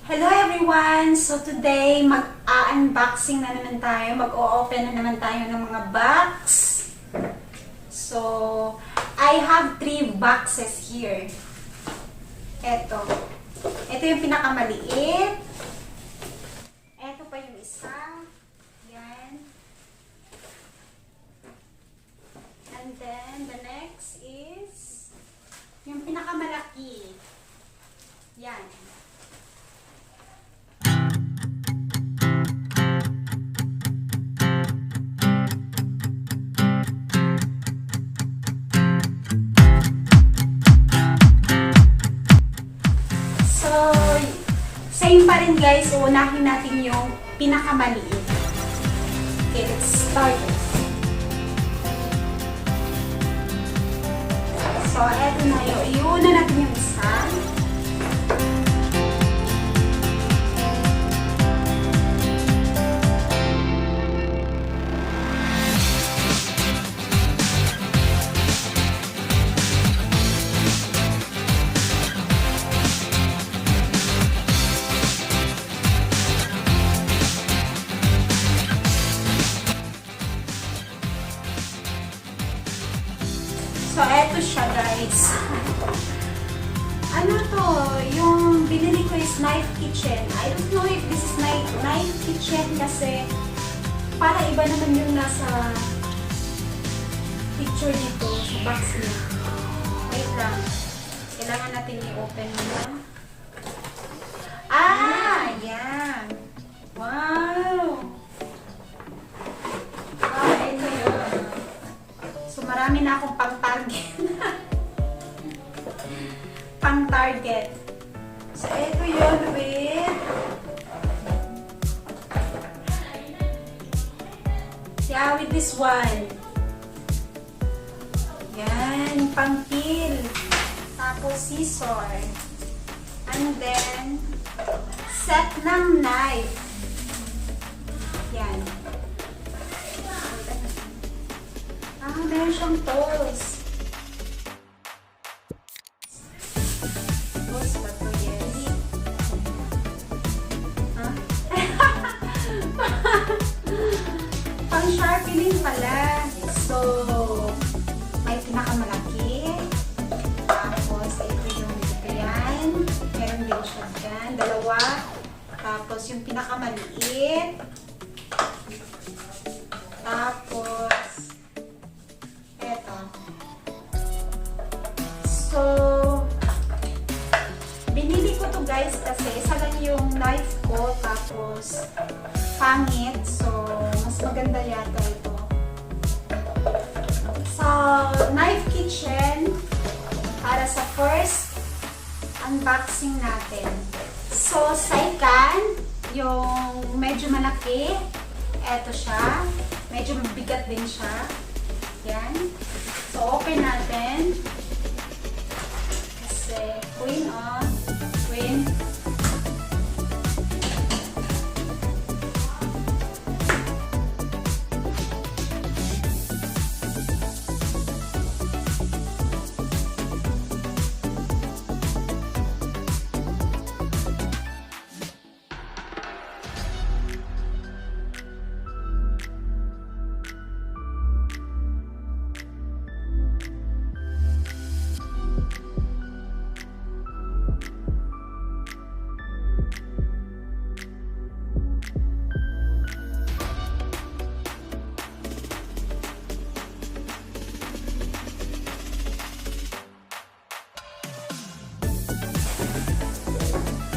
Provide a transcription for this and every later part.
Hello everyone! So today, mag-unboxing na naman tayo. Mag-o-open na naman tayo ng mga box. So, I have 3 boxes here. Ito. Ito yung pinakamaliit. Ito pa yung isa. Yan. And then, the next is yung pinakamalaki. Yan. Same pa rin guys, unahin natin yung pinakamaliit. Okay, let's start. So, eto na yun. Iuna natin yung isa. So, eto siya guys. Ano to? Yung binili ko is knife kitchen. I don't know if this is knife kitchen kasi para iba naman yung nasa picture nito sa box niya. Wait lang. Kailangan natin i-open muna. Ah! Yan! Wow! Ito yun. So, marami na akong pang-target. Pang-target. So, ito yun with with this one. Yan. Pang-peel. Tapos, scissor. And then, set ng knife. Yan. Meron siyang tools. Tools ba ito? Yes. Huh? Pang sharpening pala. So, may pinakamalaki. Tapos, ito yung dito yan. Meron din siya dyan. Dalawa. Tapos, yung pinakamaliit. Tapos, so, binili ko to guys kasi isa lang yung knife ko tapos pangit. So, mas maganda yata ito. So, knife kitchen para sa first unboxing natin. So, saikan, yung medyo malaki. Eto siya. Medyo mabigat din siya. Yan. So, open natin. Queen on, queen.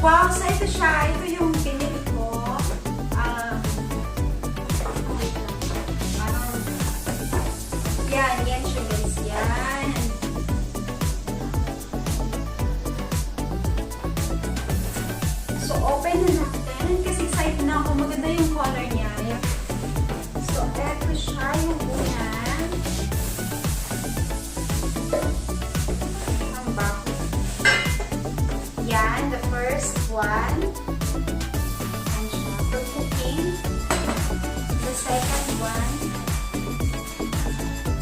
Wow, so ito siya. Ito yung pinili ko. Yan siya guys. Yan. So, open na natin. Kasi excited na ako. Maganda yung color niya. So, ito siya yung una. Yan, the first one. And for cooking. The second one.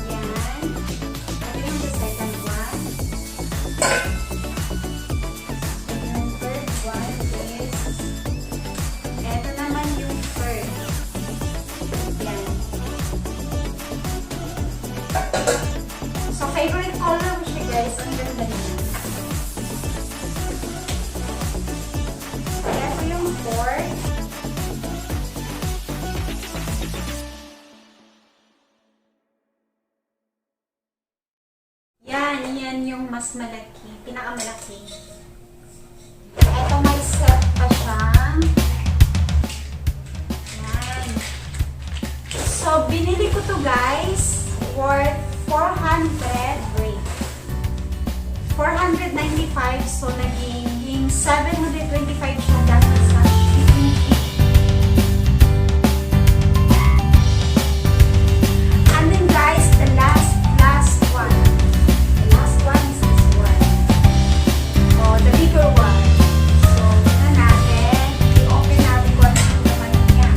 Yan. Ito yung the second one. And the third one is mas malaki, pinakamalaki. Ito may set pa siya. Yan. So, binili ko to guys, worth 495, so naging 725 siya dahil sa shipping fee. And then guys, the last one. The last one is this one. Oh, the bigger one. So, tignan natin. I-open natin kung ano yung naman niya.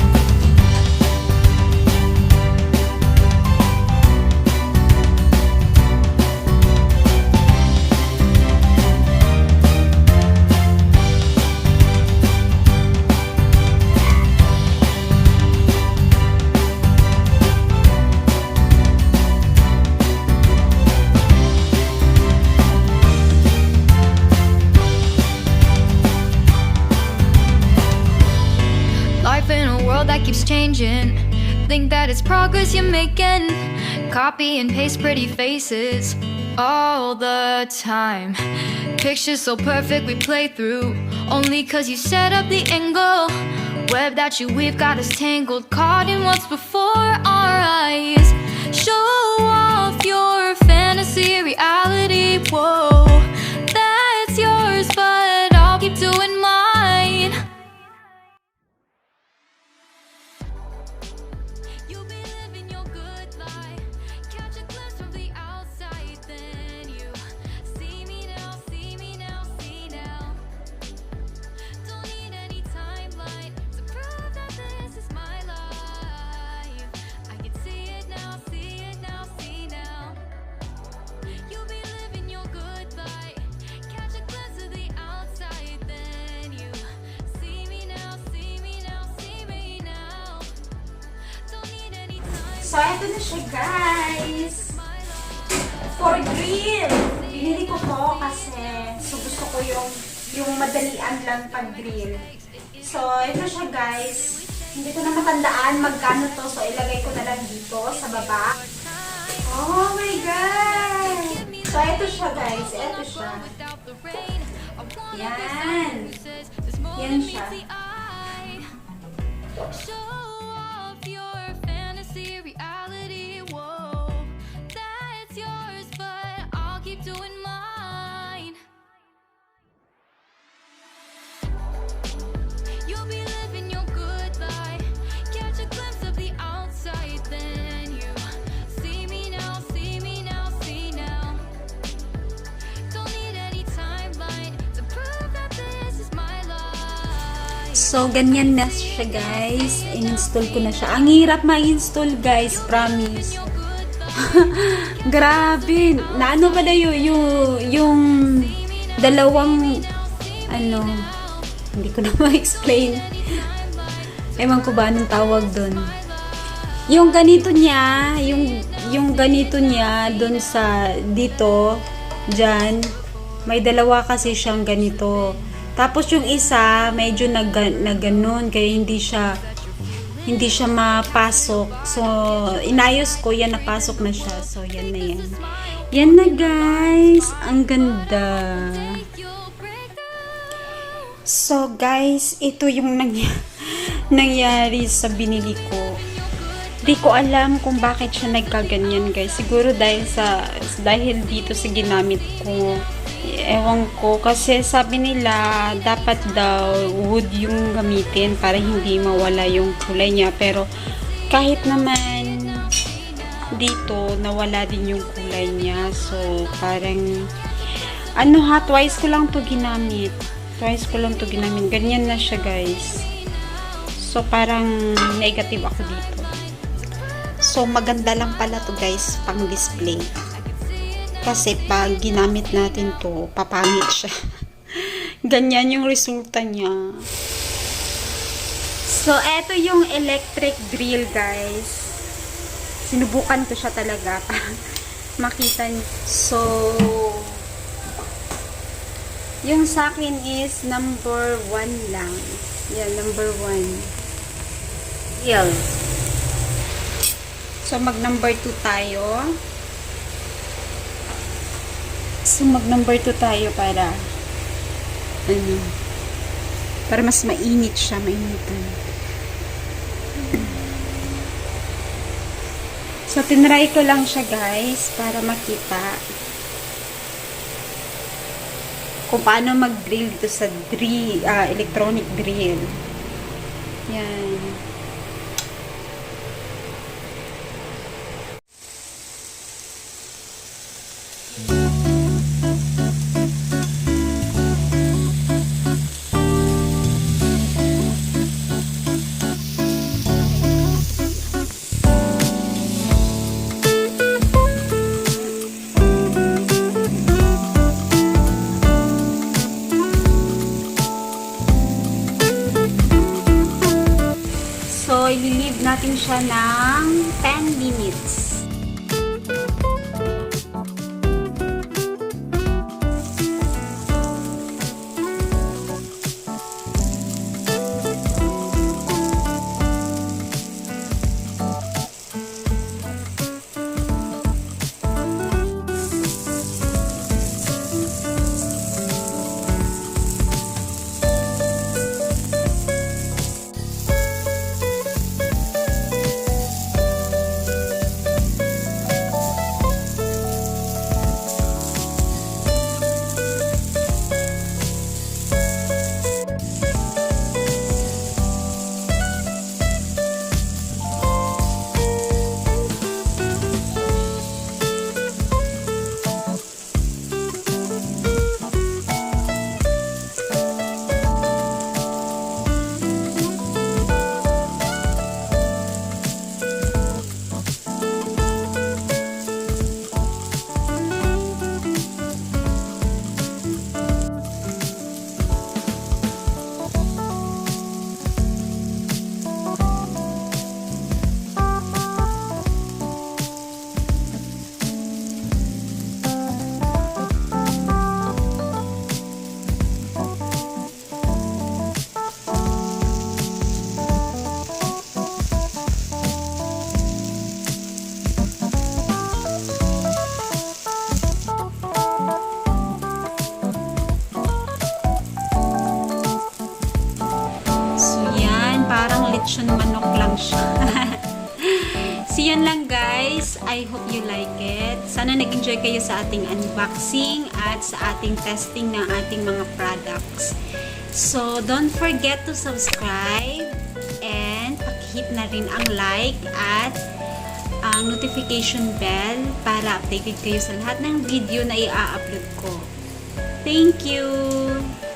Life in a world that keeps changing. Think that it's progress you're making. Copy and paste pretty faces all the time. Pictures so perfect we play through. Only cause you set up the angle. Web that you weave got us tangled. Caught in what's before our eyes. Show off your fantasy reality. Whoa, that's yours, but I'll keep doing mine. You'll be living your good life. Catch a glimpse from the outside, then you see me now, see me now, see now. Don't need any timeline to prove that this is my life. I can see it now, see it now, see now. You'll be living your good life. Catch a glimpse of the outside, then you see me now, see me now, see me now. Don't need any time. So, ito na siya guys. For grill. Binili ko to kasi gusto ko yung madalian lang pag grill. So, ito siya guys. Hindi ko na matandaan magkano to. So, ilagay ko na lang dito sa baba. Oh my God! So, ito siya guys. Ito siya. Yan. Yan siya. Show off your fantasy reality. Whoa, that's yours, but I'll keep doing mine. You'll be living your good life. Catch a glimpse of the outside, then you see me now, see me now, see now. Don't need any timeline to prove that this is my life. So, ganyan na siya guys. In-install ko na siya. Ang hirap ma-install guys, promise. Grabe. Naano pala yung dalawang hindi ko na ma-explain. Ewan ko ba anong tawag doon. Yung ganito niya, yung ganito niya doon sa dito, dyan, may dalawa kasi siyang ganito. Tapos yung isa, medyo nagganon, kaya hindi siya mapasok. So, inayos ko, yan, napasok na siya. So, yan na yan. Yan na guys. Ang ganda. So, guys, ito yung nangyari sa binili ko. Di ko alam kung bakit siya nagkaganyan guys. Siguro dahil dito sa ginamit ko. Ewan ko, kasi sabi nila dapat daw wood yung gamitin para hindi mawala yung kulay niya, pero kahit naman dito nawala din yung kulay niya. So parang twice ko lang to ginamit, ganyan na siya guys. So parang negative ako dito. So maganda lang pala to guys pang display. Kasi pag ginamit natin to, papangit siya. Ganyan yung resulta niya. So, eto yung electric grill, guys. Sinubukan ko siya talaga para makita niyo. So, yung sa akin is number 1 lang. Yan, number 1. Yan. So, mag number 2 tayo. So, mag number 2 tayo para para mas mainit siya, mainitan. So, tinry ko lang siya guys para makita kung paano mag-drill dito sa electronic drill. Yan. So, ililive natin siya ng 10 minutes. lechon manok lang siya. So, yan lang guys. I hope you like it. Sana nag-enjoy kayo sa ating unboxing at sa ating testing ng ating mga products. So, don't forget to subscribe and pakihit na rin ang like at ang notification bell para updated kayo sa lahat ng video na i-upload ko. Thank you!